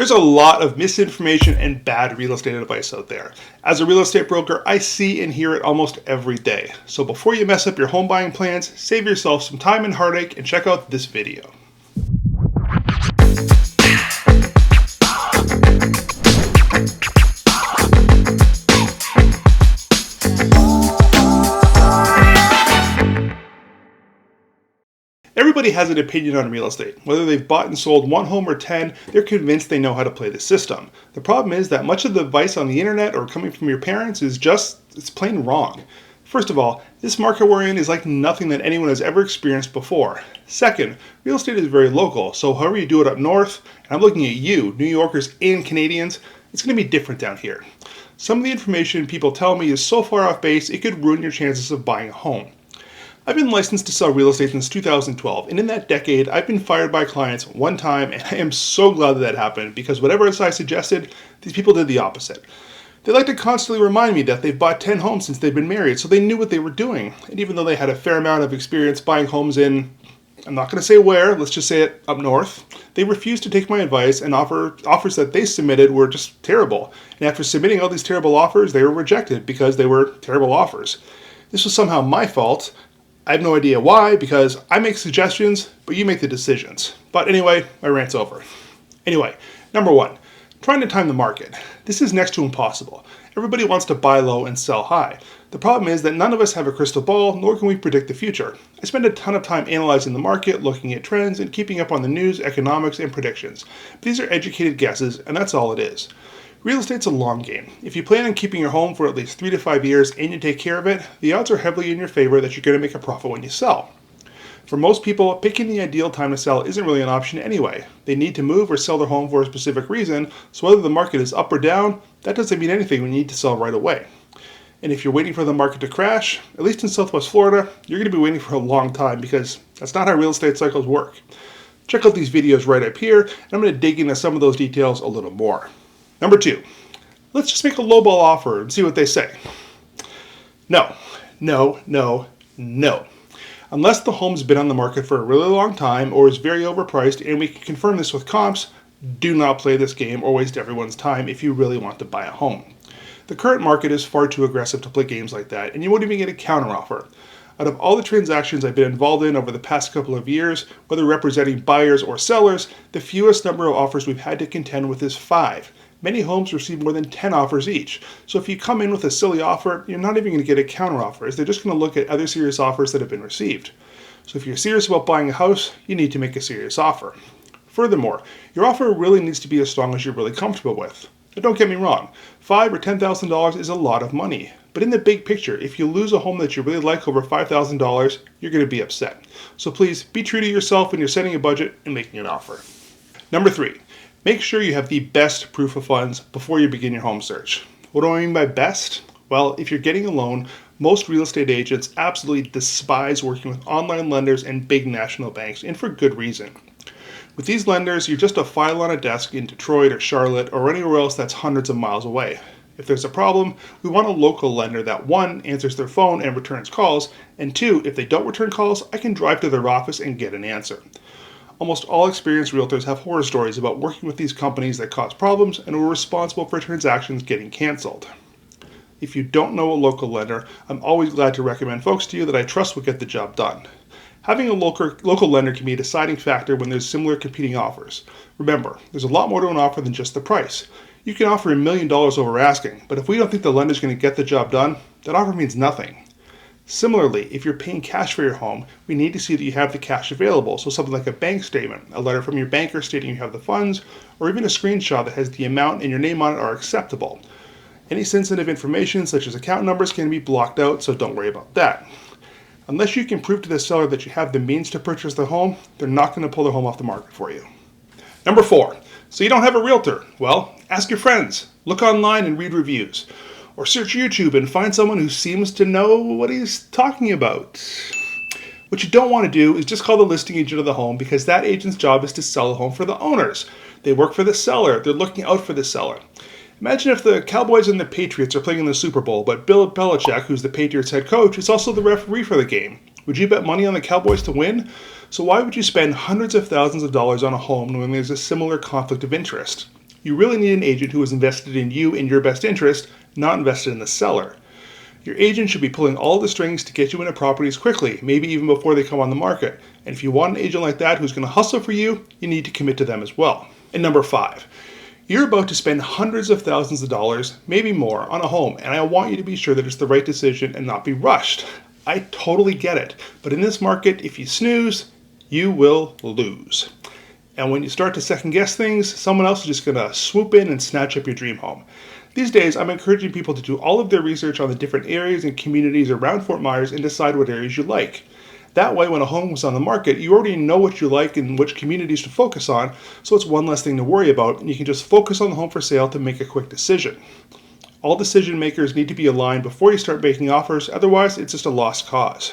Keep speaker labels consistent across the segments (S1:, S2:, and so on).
S1: There's a lot of misinformation and bad real estate advice out there. As a real estate broker, I see and hear it almost every day. So before you mess up your home buying plans, save yourself some time and heartache and check out this video. Everybody has an opinion on real estate. Whether they've bought and sold one home or 10, they're convinced they know how to play the system. The problem is that much of the advice on the internet or coming from your parents is it's plain wrong. First of all, this market we're in is like nothing that anyone has ever experienced before. Second, real estate is very local, so however you do it up north, and I'm looking at you, New Yorkers and Canadians, it's going to be different down here. Some of the information people tell me is so far off base, it could ruin your chances of buying a home. I've been licensed to sell real estate since 2012, and in that decade, I've been fired by clients one time, and I am so glad that happened, because whatever I suggested, these people did the opposite. They like to constantly remind me that they've bought 10 homes since they've been married, so they knew what they were doing. And even though they had a fair amount of experience buying homes in, I'm not going to say where, let's just say it up north, they refused to take my advice, and offers that they submitted were just terrible. And after submitting all these terrible offers, they were rejected because they were terrible offers. This was somehow my fault. I have no idea why, because I make suggestions, but you make the decisions. But anyway, my rant's over. Anyway, number one, trying to time the market. This is next to impossible. Everybody wants to buy low and sell high. The problem is that none of us have a crystal ball, nor can we predict the future. I spend a ton of time analyzing the market, looking at trends, and keeping up on the news, economics, and predictions. But these are educated guesses, and that's all it is. Real estate's a long game. If you plan on keeping your home for at least 3 to 5 years and you take care of it, the odds are heavily in your favor that you're going to make a profit when you sell. For most people, picking the ideal time to sell isn't really an option anyway. They need to move or sell their home for a specific reason, so whether the market is up or down, that doesn't mean anything when you need to sell right away. And if you're waiting for the market to crash, at least in Southwest Florida, you're going to be waiting for a long time because that's not how real estate cycles work. Check out these videos right up here, and I'm going to dig into some of those details a little more. Number two, let's just make a lowball offer and see what they say. No. Unless the home's been on the market for a really long time or is very overpriced, and we can confirm this with comps, do not play this game or waste everyone's time if you really want to buy a home. The current market is far too aggressive to play games like that, and you won't even get a counteroffer. Out of all the transactions I've been involved in over the past couple of years, whether representing buyers or sellers, the fewest number of offers we've had to contend with is 5. Many homes receive more than 10 offers each. So if you come in with a silly offer, you're not even going to get a counteroffer, as they're just going to look at other serious offers that have been received. So if you're serious about buying a house, you need to make a serious offer. Furthermore, your offer really needs to be as strong as you're really comfortable with. Now don't get me wrong, $5,000 or $10,000 is a lot of money. But in the big picture, if you lose a home that you really like over $5,000, you're going to be upset. So please be true to yourself when you're setting a budget and making an offer. Number 3. Make sure you have the best proof of funds before you begin your home search. What do I mean by best? Well, if you're getting a loan, most real estate agents absolutely despise working with online lenders and big national banks, and for good reason. With these lenders, you're just a file on a desk in Detroit or Charlotte or anywhere else that's hundreds of miles away. If there's a problem, we want a local lender that 1, answers their phone and returns calls, and 2, if they don't return calls, I can drive to their office and get an answer. Almost all experienced realtors have horror stories about working with these companies that cause problems and were responsible for transactions getting canceled. If you don't know a local lender, I'm always glad to recommend folks to you that I trust will get the job done. Having a local lender can be a deciding factor when there's similar competing offers. Remember, there's a lot more to an offer than just the price. You can offer $1 million over asking, but if we don't think the lender's going to get the job done, that offer means nothing. Similarly, if you're paying cash for your home, we need to see that you have the cash available, so something like a bank statement, a letter from your banker stating you have the funds, or even a screenshot that has the amount and your name on it are acceptable. Any sensitive information, such as account numbers, can be blocked out, so don't worry about that. Unless you can prove to the seller that you have the means to purchase the home, they're not going to pull their home off the market for you. Number 4, so you don't have a realtor? Well, ask your friends, look online and read reviews. Or search YouTube and find someone who seems to know what he's talking about. What you don't want to do is just call the listing agent of the home, because that agent's job is to sell the home for the owners. They work for the seller. They're looking out for the seller. Imagine if the Cowboys and the Patriots are playing in the Super Bowl, but Bill Belichick, who's the Patriots head coach, is also the referee for the game. Would you bet money on the Cowboys to win? So why would you spend hundreds of thousands of dollars on a home when there's a similar conflict of interest? You really need an agent who is invested in you and your best interest, not invested in the seller. Your agent should be pulling all the strings to get you into properties quickly, maybe even before they come on the market. And if you want an agent like that who's going to hustle for you, you need to commit to them as well. And number 5, you're about to spend hundreds of thousands of dollars, maybe more, on a home, and I want you to be sure that it's the right decision and not be rushed. I totally get it, but in this market, if you snooze, you will lose. And when you start to second guess things, someone else is just going to swoop in and snatch up your dream home. These days, I'm encouraging people to do all of their research on the different areas and communities around Fort Myers and decide what areas you like. That way, when a home is on the market, you already know what you like and which communities to focus on, so it's one less thing to worry about, and you can just focus on the home for sale to make a quick decision. All decision makers need to be aligned before you start making offers, otherwise it's just a lost cause.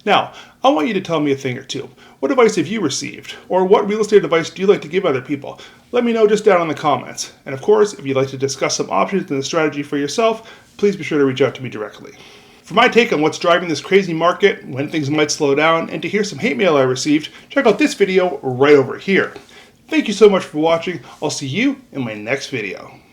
S1: Now, I want you to tell me a thing or two. What advice have you received? Or what real estate advice do you like to give other people? Let me know just down in the comments. And of course, if you'd like to discuss some options and a strategy for yourself, please be sure to reach out to me directly. For my take on what's driving this crazy market, when things might slow down, and to hear some hate mail I received, check out this video right over here. Thank you so much for watching. I'll see you in my next video.